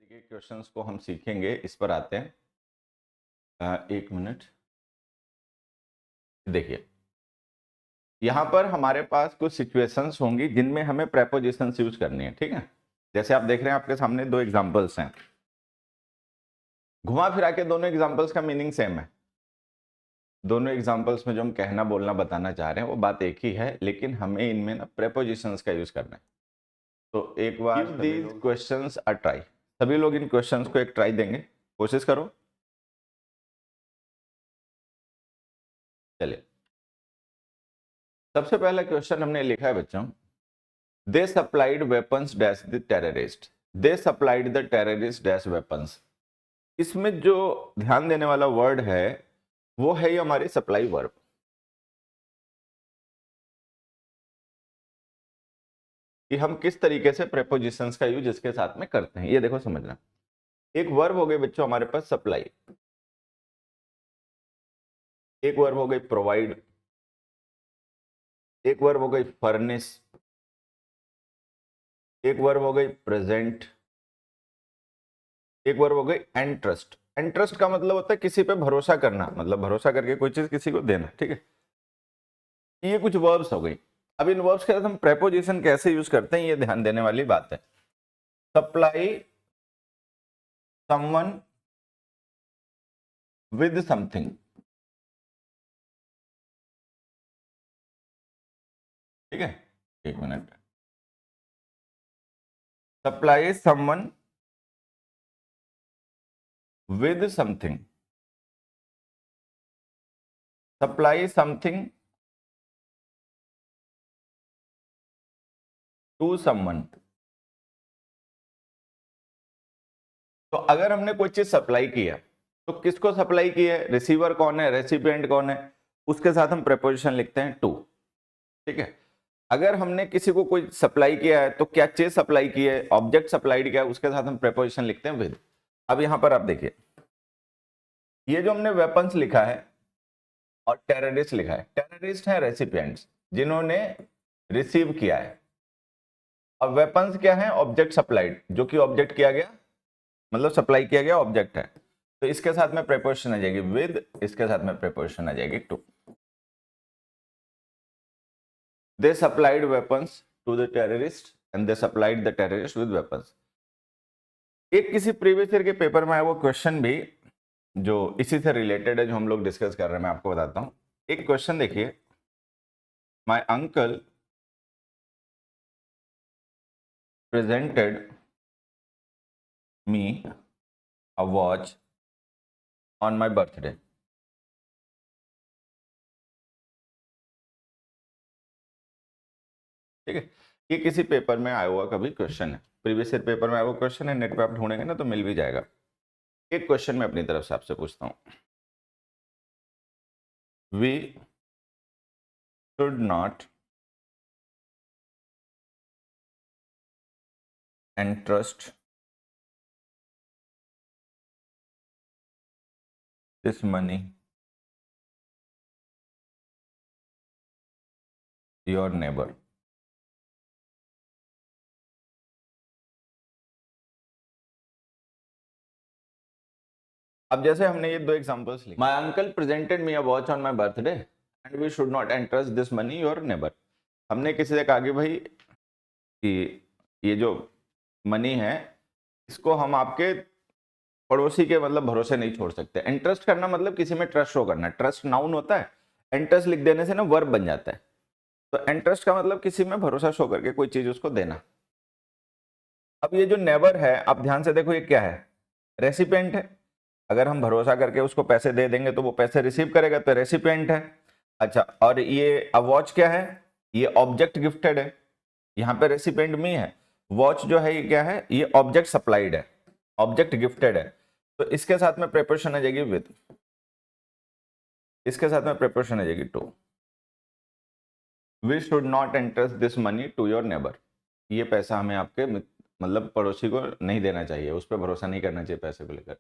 के क्वेश्चंस को हम सीखेंगे। इस पर आते हैं। एक मिनट देखिए, यहाँ पर हमारे पास कुछ सिचुएशंस होंगी जिनमें हमें प्रेपोजिशंस यूज करनी है। ठीक है, जैसे आप देख रहे हैं आपके सामने दो एग्जांपल्स हैं। घुमा फिरा के दोनों एग्जांपल्स का मीनिंग सेम है। दोनों एग्जांपल्स में जो हम कहना बोलना बताना चाह रहे हैं वो बात एक ही है, लेकिन हमें इनमें ना प्रेपोजिशंस का यूज करना है। तो एक बार दीज क्वेश्चंस अ ट्राई, सभी लोग इन क्वेश्चंस को एक ट्राई देंगे, कोशिश करो। चलिए, सबसे पहला क्वेश्चन हमने लिखा है बच्चों, they supplied weapons dash the terrorist. They supplied the terrorist dash weapons. इसमें जो ध्यान देने वाला वर्ड है वो है ये हमारी सप्लाई वर्ब। कि हम किस तरीके से प्रेपोजिशंस का यूज इसके साथ में करते हैं, ये देखो समझना। एक वर्ब हो गई बच्चों हमारे पास सप्लाई, एक वर्ब हो गई प्रोवाइड, एक वर्ब हो गई फर्निश, एक वर्ब हो गई प्रेजेंट, एक वर्ब हो गई एंट्रस्ट। एंट्रस्ट का मतलब होता है किसी पे भरोसा करना, मतलब भरोसा करके कोई चीज किसी को देना। ठीक है, ये कुछ वर्ब्स हो गई। अब इन वर्ब्स के साथ हम प्रेपोजिशन कैसे यूज करते हैं ये ध्यान देने वाली बात है। Supply someone with something. ठीक है, एक minute. Supply someone with something, supply something to someone. तो अगर हमने कोई चीज सप्लाई की है तो किसको सप्लाई की है, रिसीवर कौन है, रेसिपिएंट कौन है, उसके साथ हम प्रेपोजिशन लिखते हैं टू। ठीक है, अगर हमने किसी को कोई सप्लाई किया है तो क्या चीज सप्लाई की है, ऑब्जेक्ट सप्लाइड किया है, उसके साथ हम प्रेपोजिशन लिखते हैं विद। अब यहां पर आप देखिए, ये जो हमने वेपन्स लिखा है और टेररिस्ट लिखा है, टेररिस्ट है रेसिपिएंट्स जिन्होंने रिसीव किया है, और वेपन्स क्या है, ऑब्जेक्ट सप्लाइड, जो कि ऑब्जेक्ट किया गया, मतलब सप्लाई किया गया ऑब्जेक्ट है। तो इसके साथ में प्रेपोजिशन आ जाएगी विद, इसके साथ में प्रेपोजिशन आ जाएगी to. They supplied weapons to the terrorist and they supplied the terrorist with weapons. एक किसी प्रीवियस ईयर के पेपर में आया वो क्वेश्चन भी जो इसी से रिलेटेड है, जो हम लोग डिस्कस कर रहे हैं, मैं आपको बताता हूं। एक क्वेश्चन देखिए, my uncle presented me a watch on my birthday. ठीक है, ये किसी पेपर में आया हुआ कभी क्वेश्चन है, प्रीवियस ईयर पेपर में आया हुआ क्वेश्चन है, नेट पे आप ढूंढेंगे ना तो मिल भी जाएगा। एक क्वेश्चन मैं अपनी तरफ से आपसे पूछता हूं, we should not entrust this money your neighbor। अब जैसे हमने ये दो एग्जांपल्स लिखे, my uncle presented me a watch on my birthday and we should not entrust this money your neighbour. हमने किसी से कहा कि भाई कि ये जो मनी है इसको हम आपके पड़ोसी के मतलब भरोसे नहीं छोड़ सकते। इंटरेस्ट करना मतलब किसी में ट्रस्ट शो करना, ट्रस्ट नाउन होता है, इंटरेस्ट लिख देने से ना वर्ब बन जाता है। तो इंटरेस्ट का मतलब किसी में भरोसा शो करके कोई चीज उसको देना। अब ये जो नेबर है, आप ध्यान से देखो, ये क्या है, रेसिपिएंट है। अगर हम भरोसा करके उसको पैसे दे देंगे तो वो पैसे रिसीव करेगा, तो रेसिपिएंट है। अच्छा, और ये वॉच क्या है, ये ऑब्जेक्ट गिफ्टेड है, यहाँ पे रेसिपिएंट मी है। वॉच जो है ये क्या है, ये ऑब्जेक्ट सप्लाइड है, ऑब्जेक्ट गिफ्टेड है। तो इसके साथ में प्रेपोजिशन आ जाएगी विद, इसके साथ में प्रेपोजिशन आ जाएगी to. We should not entrust this money to your neighbour. ये पैसा हमें आपके मतलब पड़ोसी को नहीं देना चाहिए, उस पर भरोसा नहीं करना चाहिए पैसे को लेकर।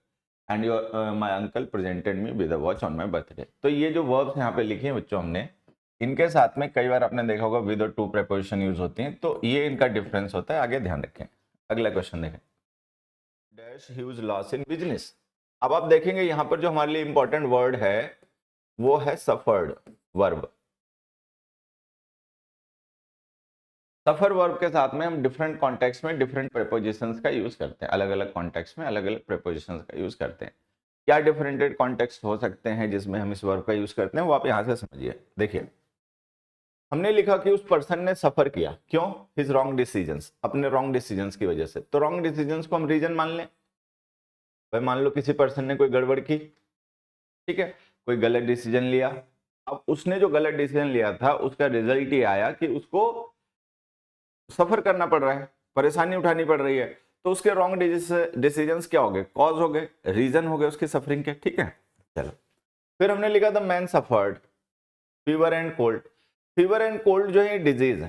And your my uncle presented me with a watch on my birthday. तो ये जो वर्ब्स यहाँ पे लिखे हैं बच्चों हमने, इनके साथ में कई बार आपने देखा होगा विद और टू प्रेपोजिशन यूज होती हैं, तो ये इनका डिफरेंस होता है, आगे ध्यान रखें। अगला क्वेश्चन देखें, dash huge loss in business. अब आप देखेंगे यहां पर जो हमारे लिए इंपॉर्टेंट वर्ड है वो है सफर्ड वर्ब। सफर वर्ब के साथ में हम डिफरेंट कॉन्टेक्स्ट में डिफरेंट प्रेपोजिशंस का यूज करते हैं, अलग अलग कॉन्टेक्स्ट में अलग अलग प्रेपोजिशंस का यूज करते हैं। क्या डिफरेंटेड कॉन्टेक्स्ट हो सकते हैं जिसमें हम इस वर्ब का यूज करते हैं, वो आप यहां से समझिए। देखिए हमने लिखा कि उस पर्सन ने सफर किया, क्यों? हिज रॉन्ग डिसीजंस, अपने रॉन्ग डिसीजंस की वजह से। तो रॉन्ग डिसीजंस को हम रीजन मान लें। भाई मान लो किसी पर्सन ने कोई गड़बड़ की, ठीक है, कोई गलत डिसीजन लिया। अब उसने जो गलत डिसीजन लिया था उसका रिजल्ट ये आया कि उसको सफर करना पड़ रहा है, परेशानी उठानी पड़ रही है। तो उसके रॉन्ग डिसीजंस क्या हो गए? कॉज हो गए, रीजन हो गए उसकी सफरिंग के, ठीक है। चलो फिर हमने लिखा the man suffered fever and cold. Fever and cold जो है डिजीज है।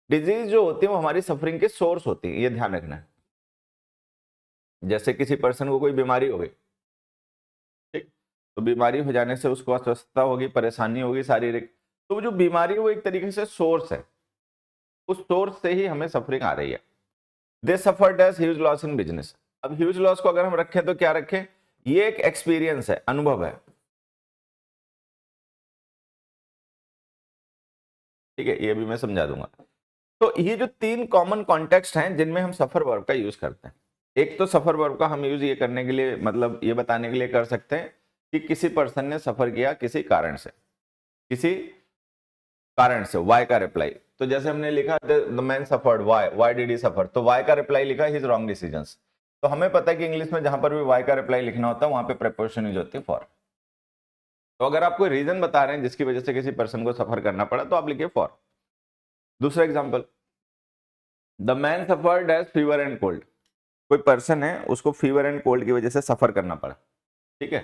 डिजीज जो होती है वो हमारी सफरिंग के सोर्स होती है, ये ध्यान रखना है। जैसे किसी पर्सन को कोई बीमारी हो गई, ठीक, तो बीमारी हो जाने से उसको अस्वस्थता होगी, परेशानी होगी शारीरिक। तो वो जो बीमारी है वो एक तरीके से सोर्स है, उस सोर्स से ही हमें सफरिंग आ रही है। They suffered as huge loss in business. अब ह्यूज लॉस को अगर हम रखें तो क्या रखें? ये एक एक्सपीरियंस है, अनुभव है, ठीक है, ये भी मैं समझा दूंगा। तो ये जो तीन कॉमन कॉन्टेक्स्ट हैं जिनमें हम सफर वर्ब का यूज करते हैं। एक तो सफर वर्ब का हम यूज ये करने के लिए, मतलब ये बताने के लिए कर सकते हैं कि किसी पर्सन ने सफर किया किसी कारण से, किसी कारण से, वाई का रिप्लाई। तो जैसे हमने लिखा the man suffered why, why did he suffer, तो वाई का रिप्लाई लिखा हिज रॉन्ग डिसीजंस। तो हमें पता है कि इंग्लिश में जहां पर भी वाई का रिप्लाई लिखना होता है वहां पे प्रीपोजिशन यूज होती है फॉर। तो अगर आप कोई रीजन बता रहे हैं जिसकी वजह से किसी पर्सन को सफर करना पड़ा तो आप लिखिए फॉर। दूसरा example, the man suffered as fever and cold. कोई पर्सन है उसको फीवर एंड कोल्ड की वजह से सफर करना पड़ा, ठीक है।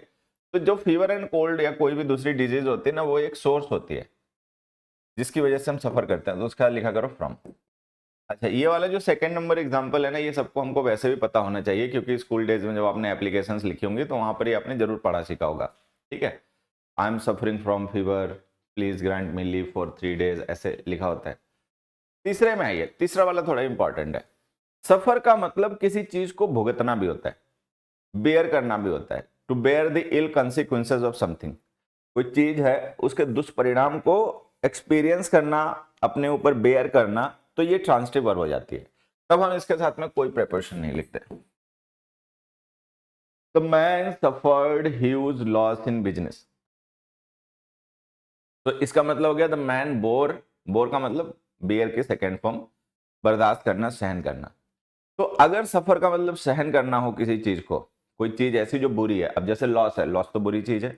तो जो फीवर एंड कोल्ड या कोई भी दूसरी डिजीज होती है ना, वो एक सोर्स होती है जिसकी वजह से हम सफर करते हैं, तो उसका लिखा करो फ्रॉम। अच्छा, ये वाला जो सेकंड नंबर एग्जांपल है ना, ये सबको हमको वैसे भी पता होना चाहिए क्योंकि स्कूल डेज में जब आपने एप्लीकेशंस लिखी होंगी तो वहां पर ये आपने जरूर पढ़ा सीखा होगा, ठीक है। I am suffering from fever, please grant me leave for 3 days, ऐसे लिखा होता है। तीसरे में आइए, तीसरा वाला थोड़ा इंपॉर्टेंट है। सफर का मतलब किसी चीज को भुगतना भी होता है, बेयर करना भी होता है। To bear the ill consequences of something. कोई चीज है उसके दुष्परिणाम को एक्सपीरियंस करना, अपने ऊपर बेयर करना, तो ये ट्रांसिटिव वर्ब हो जाती है। तब हम इसके साथ में कोई प्रीपोजिशन नहीं लिखते। The man suffered huge loss in business. तो इसका मतलब हो गया द मैन बोर, बोर का मतलब बेयर की सेकेंड फॉर्म, बर्दाश्त करना, सहन करना। तो अगर सफर का मतलब सहन करना हो किसी चीज को, कोई चीज ऐसी जो बुरी है, अब जैसे लॉस है, लॉस तो बुरी चीज है,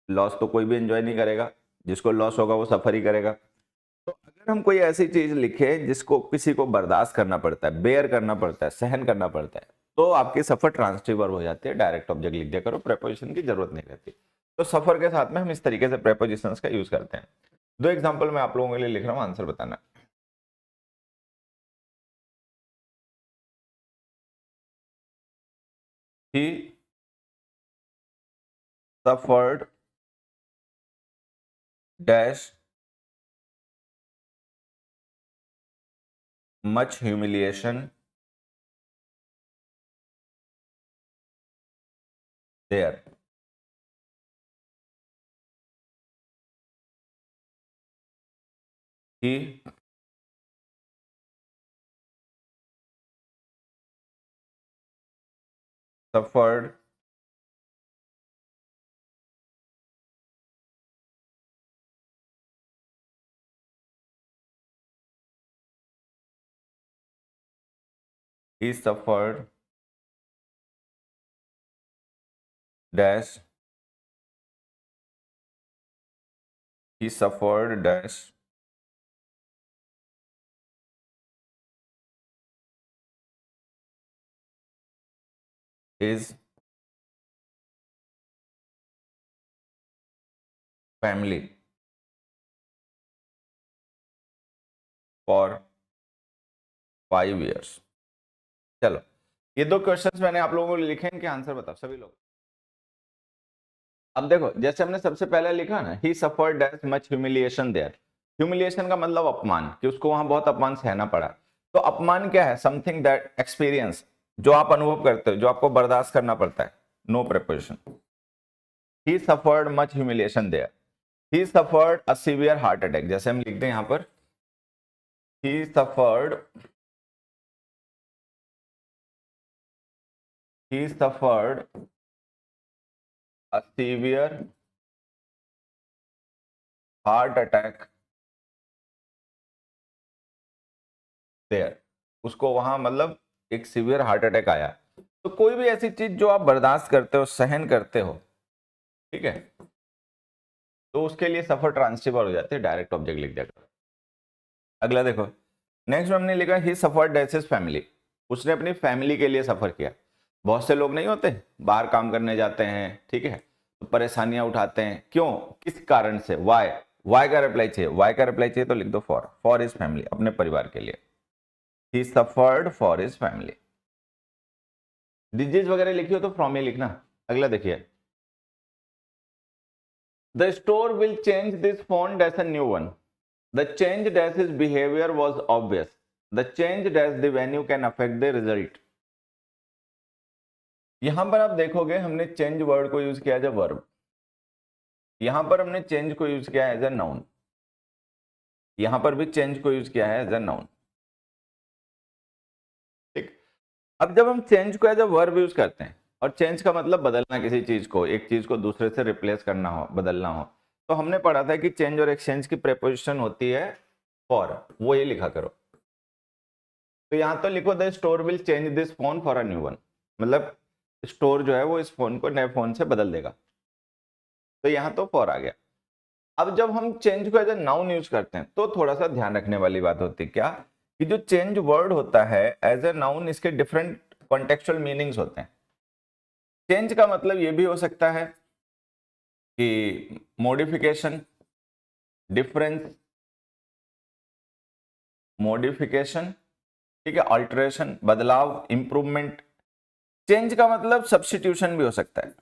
लॉस तो कोई भी एंजॉय नहीं करेगा, जिसको लॉस होगा वो सफर ही करेगा। तो अगर हम कोई ऐसी चीज लिखे जिसको किसी को बर्दाश्त करना पड़ता है, बेयर करना पड़ता है, सहन करना पड़ता है, तो आपकी सफर ट्रांसिटिव वर्ब हो जाती है। डायरेक्ट ऑब्जेक्ट लिख दिया करो, प्रेपोजिशन की जरूरत नहीं रहती। तो सफर के साथ में हम इस तरीके से प्रेपोजिशंस का यूज करते हैं। दो एग्जांपल मैं आप लोगों के लिए लिख रहा हूं, आंसर बताना। He suffered dash much humiliation there. He suffered he suffered dash he suffered dash his family for 5 years. चलो, ये दो क्वेश्चंस मैंने आप लोगों को लिखे, इनके आंसर बताओ सभी लोग। अब देखो, जैसे हमने सबसे पहले लिखा ना, he suffered that much humiliation there. Humiliation का मतलब अपमान, कि उसको वहां बहुत अपमान सहना पड़ा। तो अपमान क्या है? समथिंग दैट एक्सपीरियंस, जो आप अनुभव करते हो, जो आपको बर्दाश्त करना पड़ता है, no preposition. He suffered much humiliation there, he suffered a severe heart attack, जैसे हम लिखते हैं यहां पर he suffered, he suffered a severe heart attack there, उसको वहां मतलब एक सीवियर हार्ट अटैक आया। तो कोई भी ऐसी चीज जो आप बर्दाश्त करते हो, सहन करते हो, ठीक है, तो उसके लिए सफर ट्रांसटिबल हो जाती है, डायरेक्ट ऑब्जेक्ट लिख देगा। अगला देखो, नेक्स्ट हमने लिखा ही सफर्ड दैट हिज फैमिली, उसने अपनी फैमिली के लिए सफर किया। बहुत से लोग नहीं होते, बाहर काम करने जाते हैं, ठीक है, तो परेशानियां उठाते हैं, क्यों, किस कारण से, वाई, वाई का रिप्लाई चाहिए, वाई का रिप्लाई चाहिए तो लिख दो फॉर हिज फैमिली, अपने परिवार के लिए। ही suffered for his family. Disease वगैरह लिखी हो तो फ्रॉम ही लिखना। अगला देखिए, the store will change this phone dash a new one, the change dash his behaviour was obvious, the change dash the venue can affect the result. यहां पर आप देखोगे हमने चेंज वर्ड को यूज किया एज अ वर्ब, यहां पर हमने चेंज को यूज किया एज अ नाउन, यहां पर भी चेंज को यूज किया है एज अ नाउन, ठीक। अब जब हम चेंज को एज अ वर्ब यूज करते हैं, और चेंज का मतलब बदलना, किसी चीज को, एक चीज को दूसरे से रिप्लेस करना हो, बदलना हो, तो हमने पढ़ा था कि चेंज और एक्सचेंज की प्रेपोजिशन होती है फॉर, वो ये लिखा करो। तो यहां तो लिखो the store will change this phone for a new one, मतलब स्टोर जो है वो इस फोन को नए फोन से बदल देगा, तो यहां तो फॉर आ गया। अब जब हम चेंज को एज ए नाउन यूज करते हैं तो थोड़ा सा ध्यान रखने वाली बात होती है, क्या, कि जो चेंज वर्ड होता है एज ए नाउन, इसके डिफरेंट कॉन्टेक्चुअल मीनिंग्स होते हैं। चेंज का मतलब ये भी हो सकता है कि मॉडिफिकेशन, डिफरेंस, मॉडिफिकेशन, ठीक है, अल्टरेशन, बदलाव, इंप्रूवमेंट। चेंज का मतलब सब्स्टिट्यूशन भी हो सकता है।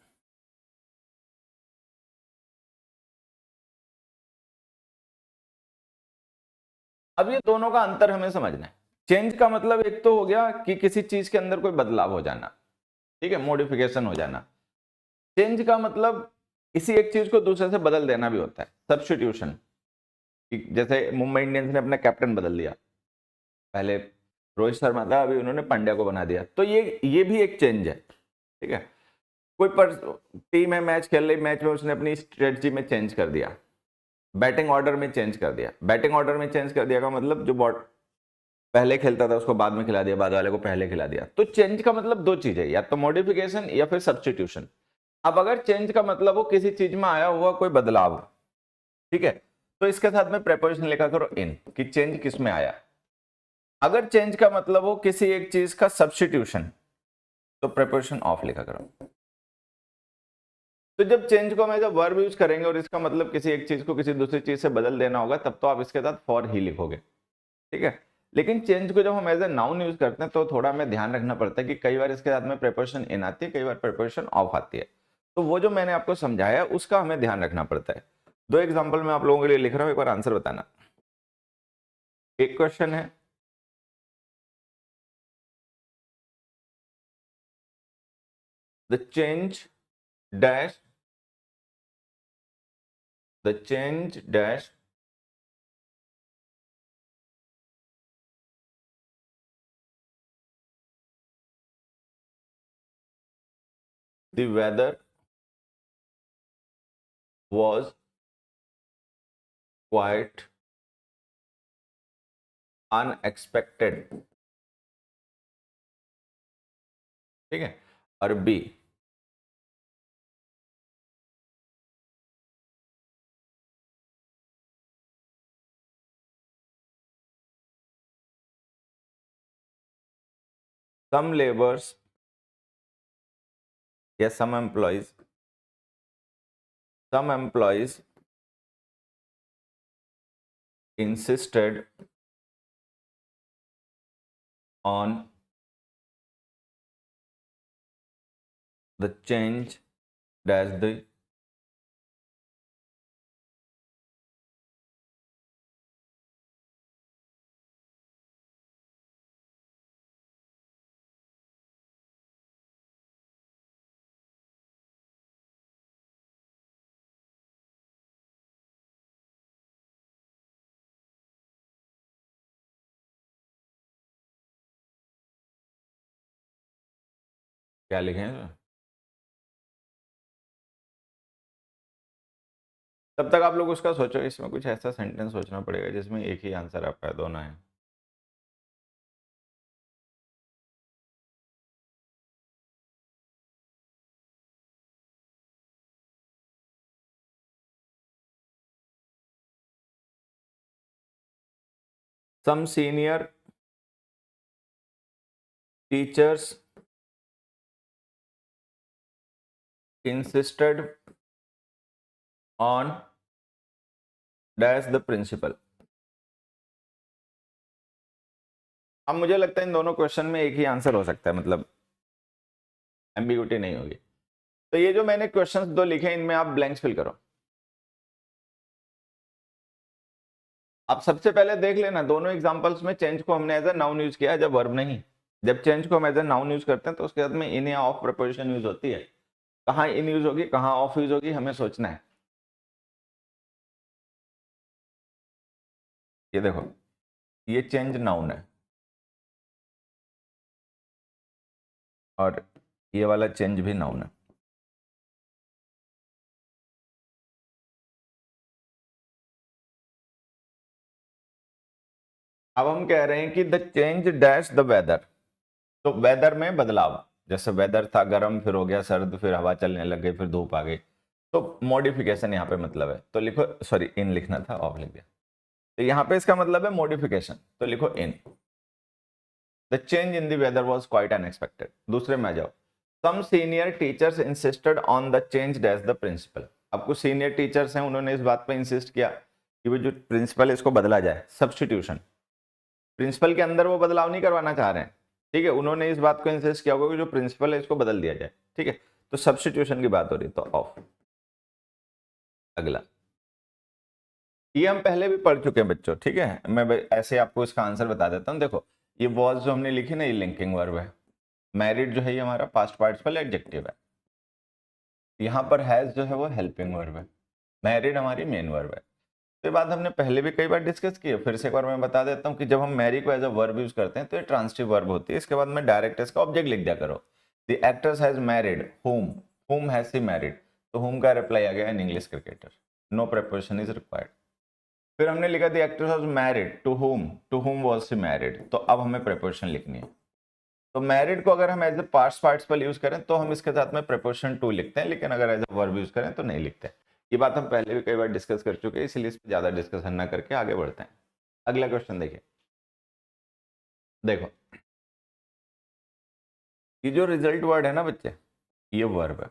अब ये दोनों का अंतर हमें समझना है। चेंज का मतलब एक तो हो गया कि किसी चीज के अंदर कोई बदलाव हो जाना, ठीक है, मॉडिफिकेशन हो जाना। चेंज का मतलब किसी एक चीज को दूसरे से बदल देना भी होता है, सब्स्टिट्यूशन। जैसे मुंबई इंडियंस ने अपना कैप्टन बदल दिया, पहले रोहित शर्मा था, अभी उन्होंने पांड्या को बना दिया, तो ये भी एक चेंज है, ठीक है। कोई टीम है, मैच खेल रही, मैच में उसने अपनी स्ट्रेटजी में चेंज कर दिया, बैटिंग ऑर्डर में चेंज कर दिया, बैटिंग ऑर्डर में चेंज कर दिया का मतलब जो बॉट पहले खेलता था उसको बाद में खिला दिया, बाद वाले को पहले खिला दिया। तो चेंज का मतलब दो चीजें, या तो मॉडिफिकेशन या फिर सब्स्टिट्यूशन। अब अगर चेंज का मतलब हो किसी चीज में आया हुआ कोई बदलाव, ठीक है, तो इसके साथ में प्रेपोजिशन लिखा करो इन, कि चेंज किस में आया। अगर चेंज का मतलब हो किसी एक चीज का सब्स्टिट्यूशन, तो प्रेपोजिशन ऑफ लिखा करो। तो जब चेंज को हम एज अ वर्ब यूज करेंगे और इसका मतलब किसी एक चीज को किसी दूसरी चीज से बदल देना होगा, तब तो आप इसके साथ फॉर ही लिखोगे, ठीक है। लेकिन चेंज को जब हम एज ए नाउन यूज करते हैं तो थोड़ा हमें ध्यान रखना पड़ता है कि कई बार इसके साथ में प्रेपोजिशन इन आती है, कई बार प्रेपोजिशन ऑफ आती है। तो वो जो मैंने आपको समझाया उसका हमें ध्यान रखना पड़ता है। दो एग्जाम्पल मैं आप लोगों के लिए लिख रहा हूं, एक बार आंसर बताना। एक क्वेश्चन है, the change dash, the change dash the weather was quite unexpected, ठीक है। और बी, some laborers या some employees insisted on the change dash the क्या लिखे हैं? तब तक आप लोग उसका सोचो, इसमें कुछ ऐसा सेंटेंस सोचना पड़ेगा जिसमें एक ही आंसर आपका है, दोनों है। Some senior teachers insisted on dash the principal। अब मुझे लगता है इन दोनों क्वेश्चन में एक ही आंसर हो सकता है, मतलब एम्बिग्यूटी नहीं होगी। तो ये जो मैंने क्वेश्चंस दो लिखे हैं, इनमें आप ब्लैंक्स फिल करो। आप सबसे पहले देख लेना, दोनों एग्जांपल्स में चेंज को हमने एज अ नाउन यूज किया है, जब वर्ब नहीं। जब चेंज को हम एज अ नाउन यूज करते हैं तो उसके बाद में इन या ऑफ प्रीपोजिशन यूज होती है। कहाँ इन यूज होगी, कहाँ ऑफ यूज होगी, हमें सोचना है। ये देखो, ये चेंज नाउन है और ये वाला चेंज भी नाउन है। अब हम कह रहे हैं कि the change dash the weather, तो वेदर में बदलाव, जैसे वेदर था गर्म, फिर हो गया सर्द, फिर हवा चलने लग गई, फिर धूप आ गई, तो मॉडिफिकेशन यहाँ पे मतलब है। तो लिखो, सॉरी इन लिखना था, ऑफ लिख दिया। तो यहाँ पे इसका मतलब है मॉडिफिकेशन, तो लिखो in. The change in the weather was quite unexpected. दूसरे में आ जाओ, some senior teachers insisted on the change dash the principal. अब कुछ सीनियर टीचर्स हैं, उन्होंने इस बात पे इंसिस्ट किया कि वो जो प्रिंसिपल है इसको बदला जाए, सब्स्टिट्यूशन। प्रिंसिपल के अंदर वो बदलाव नहीं करवाना चाह रहे हैं, ठीक है, उन्होंने इस बात को इंसिस्ट किया होगा कि जो प्रिंसिपल है इसको बदल दिया जाए, ठीक है, तो सब्स्टिट्यूशन की बात हो रही है, तो ऑफ। अगला, ये हम पहले भी पढ़ चुके हैं बच्चों, ठीक है, मैं ऐसे आपको इसका आंसर बता देता हूँ। देखो, ये वॉज जो हमने लिखी ना, ये लिंकिंग वर्ब है। मैरिड जो है ये हमारा पास्ट पार्टिसिपल एडजेक्टिव है। यहाँ पर हैज जो है वो हेल्पिंग वर्ब है। मैरिड हमारी मेन वर्ब है। तो ये बात हमने पहले भी कई बार डिस्कस की है, फिर से एक बार मैं बता देता हूँ कि जब हम मैरी को एज अ वर्ब यूज करते हैं तो ये ट्रांसिटिव वर्ब होती है। इसके बाद में डायरेक्ट इसका ऑब्जेक्ट लिख दिया करो। The actress has married whom has he married, तो whom का रिप्लाई आ गया in English cricketer, no preposition is required. फिर हमने लिखा the actress has married to whom was he married, तो अब हमें प्रीपोजिशन लिखनी है। तो मैरिड को अगर हम as a past participle use करें तो हम इसके साथ में प्रीपोजिशन टू लिखते हैं, लेकिन अगर एज ए वर्ब यूज करें तो नहीं लिखते। ये बात हम पहले भी कई बार डिस्कस कर चुके हैं, इसलिए इस पर ज्यादा डिस्कशन ना करके आगे बढ़ते हैं। अगला क्वेश्चन देखिए। देखो, ये जो रिजल्ट वर्ड है ना बच्चे, ये वर्ब है।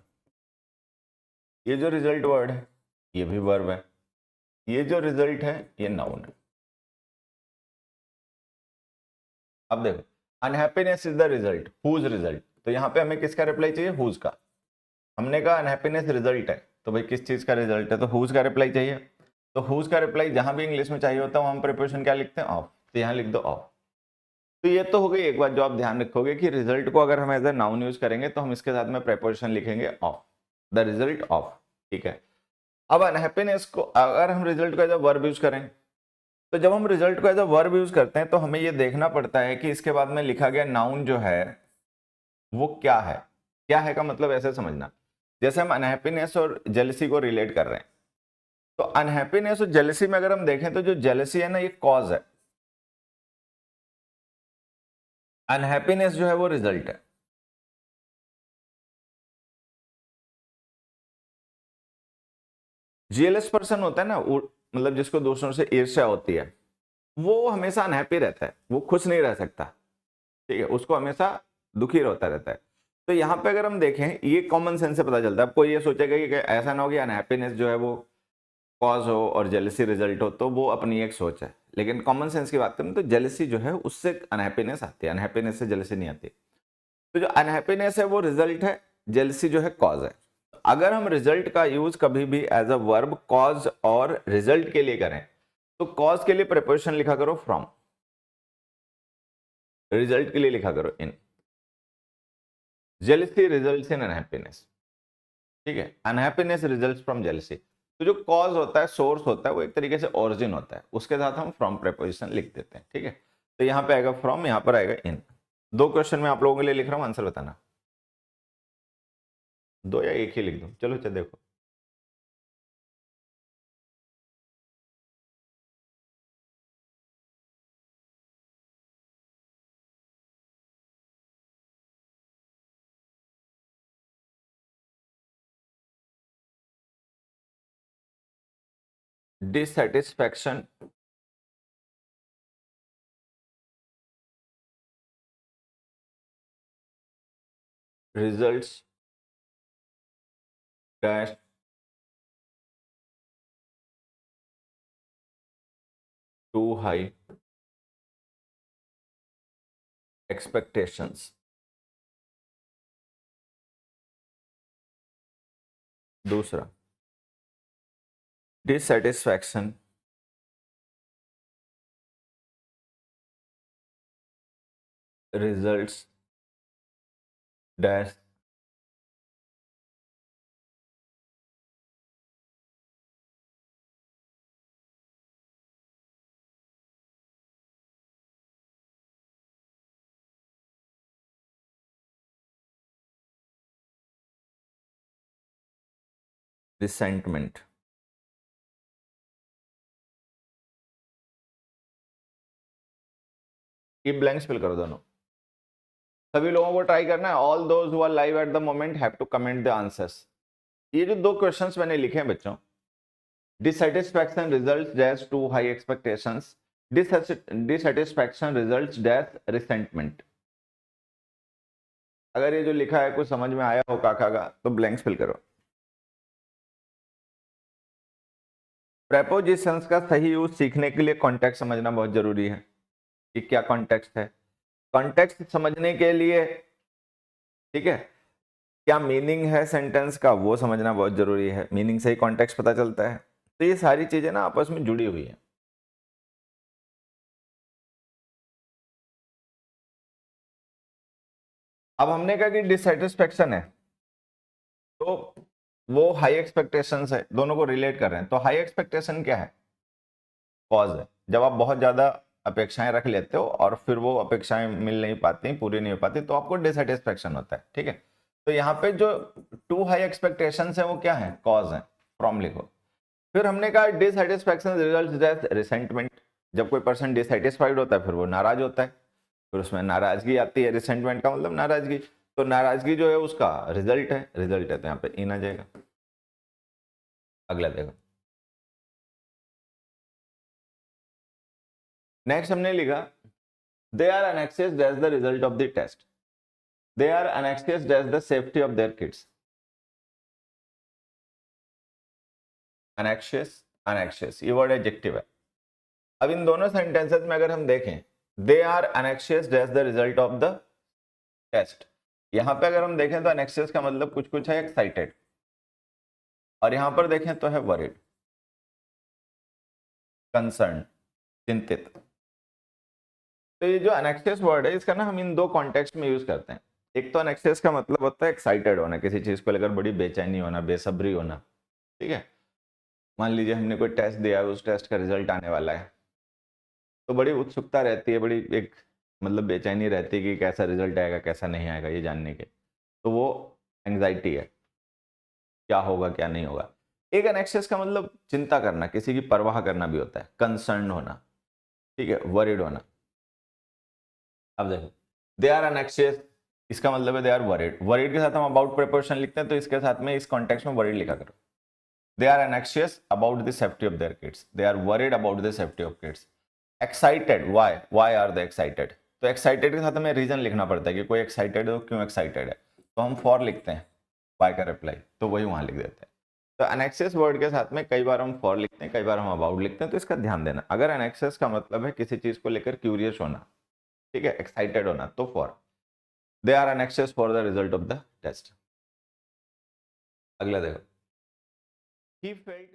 ये जो रिजल्ट वर्ड है ये भी वर्ब है। ये जो रिजल्ट है ये नाउन है। अब देखो, unhappiness is the result, whose result, तो यहाँ पे हमें किसका रिप्लाई चाहिए, हुज का। हमने कहा अनहैप्पीनेस रिजल्ट है, तो भाई किस चीज का रिजल्ट है, तो हुज का रिप्लाई चाहिए। तो हुज का रिप्लाई जहां भी इंग्लिश में चाहिए होता है हम प्रीपोजिशन क्या लिखते हैं, ऑफ, तो यहाँ लिख दो ऑफ। तो ये तो हो गई एक बात जो आप ध्यान रखोगे कि रिजल्ट को अगर हम एज ए नाउन यूज करेंगे तो हम इसके साथ में प्रीपोजिशन लिखेंगे ऑफ, द रिजल्ट ऑफ, ठीक है। अब अनहैप्पीनेस को अगर हम रिजल्ट को एज ए वर्ब यूज करें, तो जब हम रिजल्ट को एज अ वर्ब यूज करते हैं तो हमें ये देखना पड़ता है कि इसके बाद में लिखा गया नाउन जो है वो क्या है। क्या है का मतलब ऐसे समझना, जैसे हम अनहैप्पीनेस और जेलसी को रिलेट कर रहे हैं, तो अनहैप्पीनेस और जेलसी में अगर हम देखें तो जो जेलसी है ना ये कॉज है, अनहैप्पीनेस जो है वो रिजल्ट है। जीएलएस पर्सन होता है ना, मतलब जिसको दूसरों से ईर्ष्या होती है, वो हमेशा अनहैप्पी रहता है, वो खुश नहीं रह सकता, ठीक है, उसको हमेशा दुखी होता रहता है। तो यहाँ पे अगर हम देखें, ये कॉमन सेंस से पता चलता है। अब कोई ये सोचेगा कि ऐसा ना हो कि अनहैप्पीनेस जो है वो कॉज हो और जेलसी रिजल्ट हो, तो वो अपनी एक सोच है, लेकिन कॉमन सेंस की बात करें तो जेलसी जो है उससे अनहैप्पीनेस आती है, अनहैप्पीनेस से जेलसी नहीं आती। तो जो अनहैप्पीनेस है वो रिजल्ट है, जेलसी जो है कॉज है। अगर हम रिजल्ट का यूज कभी भी एज अ वर्ब कॉज और रिजल्ट के लिए करें तो कॉज के लिए प्रीपोजिशन लिखा करो फ्रॉम, रिजल्ट के लिए लिखा करो इन। जेलसी रिजल्ट्स इन अनहैप्पीनेस, ठीक है, अनहैप्पीनेस रिजल्ट्स फ्रॉम जेलसी। तो जो कॉज होता है, सोर्स होता है, वो एक तरीके से ओरिजिन होता है, उसके साथ हम फ्रॉम प्रीपोजिशन लिख देते हैं, ठीक है। तो यहाँ पे आएगा फ्रॉम, यहाँ पर आएगा इन। दो क्वेश्चन में आप लोगों के लिए लिख रहा हूँ, आंसर बताना। दो या एक ही लिख दूं? चलो देखो, dissatisfaction results dash too high expectations. दूसरा, dissatisfaction results dash resentment. ये ब्लैंक्स फिल करो दोनों। सभी लोगों को ट्राई करना है। All those who are live at the moment have to comment the answers. ये जो दो क्वेश्चंस मैंने लिखे हैं बच्चों, dissatisfaction results dash too high expectations, dissatisfaction results dash resentment। अगर ये जो लिखा है कुछ समझ में आया हो काका का तो ब्लैंक्स फिल करो। प्रेपोजिशंस का सही यूज सीखने के लिए कॉन्टेक्स्ट समझना बहुत जरूरी है कि क्या कॉन्टेक्स्ट है। कॉन्टेक्स्ट समझने के लिए, ठीक है, क्या मीनिंग है सेंटेंस का वो समझना बहुत जरूरी है। मीनिंग से ही कॉन्टेक्स्ट पता चलता है। तो ये सारी चीजें ना आपस में जुड़ी हुई है। अब हमने कहा कि डिससेटिस्फेक्शन है तो वो हाई एक्सपेक्टेशंस है, दोनों को रिलेट कर रहे हैं। तो हाई एक्सपेक्टेशन क्या है? कॉज है। जब आप बहुत ज्यादा अपेक्षाएं रख लेते हो और फिर वो अपेक्षाएं मिल नहीं पाती, पूरी नहीं हो पाती, तो आपको डिससेटिस्फेक्शन होता है। ठीक है, तो यहाँ पे जो टू हाई एक्सपेक्टेशंस है वो क्या है? कॉज है। फ्रॉम लिखो। फिर हमने कहा डिससेटिस्फेक्शन रिजल्ट्स रिसेंटमेंट। जब कोई पर्सन डिससेटिस्फाइड होता है फिर वो नाराज होता है, फिर उसमें नाराजगी आती है। रिसेंटमेंट का मतलब नाराजगी। तो नाराजगी जो है उसका रिजल्ट है। रिजल्ट है तो यहाँ पे इन आ जाएगा। अगला देखो, नेक्स्ट हमने लिखा they are anxious that's the result of the test. They are anxious that's the safety of their kids. Anxious, anxious ये वर्ड एडजेक्टिव है। अब इन दोनों सेंटेंसेस में अगर हम देखें, they are anxious that's the result of the test, यहां पे अगर हम देखें तो अनएक्सियस का मतलब कुछ कुछ है एक्साइटेड, और यहां पर देखें तो है वरीड, कंसर्न, चिंतित। तो ये जो अनएक्सियस वर्ड है इसका ना हम इन दो कॉन्टेक्स्ट में यूज करते हैं। एक तो अनएक्सियस का मतलब होता है एक्साइटेड होना, किसी चीज को लेकर बड़ी बेचैनी होना, बेसब्री होना। ठीक है, मान लीजिए हमने कोई टेस्ट दिया है, उस टेस्ट का रिजल्ट आने वाला है, तो बड़ी उत्सुकता रहती है, बड़ी एक मतलब बेचैनी रहती है कि कैसा रिजल्ट आएगा कैसा नहीं आएगा ये जानने के। तो वो एंग्जाइटी है, क्या होगा क्या नहीं होगा। एक एनेक्सियस का मतलब चिंता करना, किसी की परवाह करना भी होता है, कंसर्न होना। ठीक है, वरीड होना। अब देखो, दे आर एनेक्सियस, इसका मतलब है दे आर वरीड। वरीड के साथ हम अबाउट प्रिपोजिशन लिखते हैं, तो इसके साथ में इस कॉन्टेक्स्ट में वरीड लिखा करो। They are anxious about the safety of their kids. They are worried about the safety of kids. Excited, why are they excited? तो एक्साइटेड के साथ हमें रीजन लिखना पड़ता है कि कोई एक्साइटेड हो, क्यों एक्साइटेड है। तो हम फॉर लिखते हैं, वाई का रिप्लाई तो वही वहां लिख देते हैं। तो एनेक्सियस वर्ड के साथ में कई बार हम फॉर लिखते हैं, कई बार हम अबाउट लिखते हैं, तो इसका ध्यान देना। अगर एनेक्सियस का मतलब है किसी चीज को लेकर क्यूरियस होना, ठीक है, एक्साइटेड होना, तो for. They are anxious for the result of the test. अगला देखो, ही फेल्ट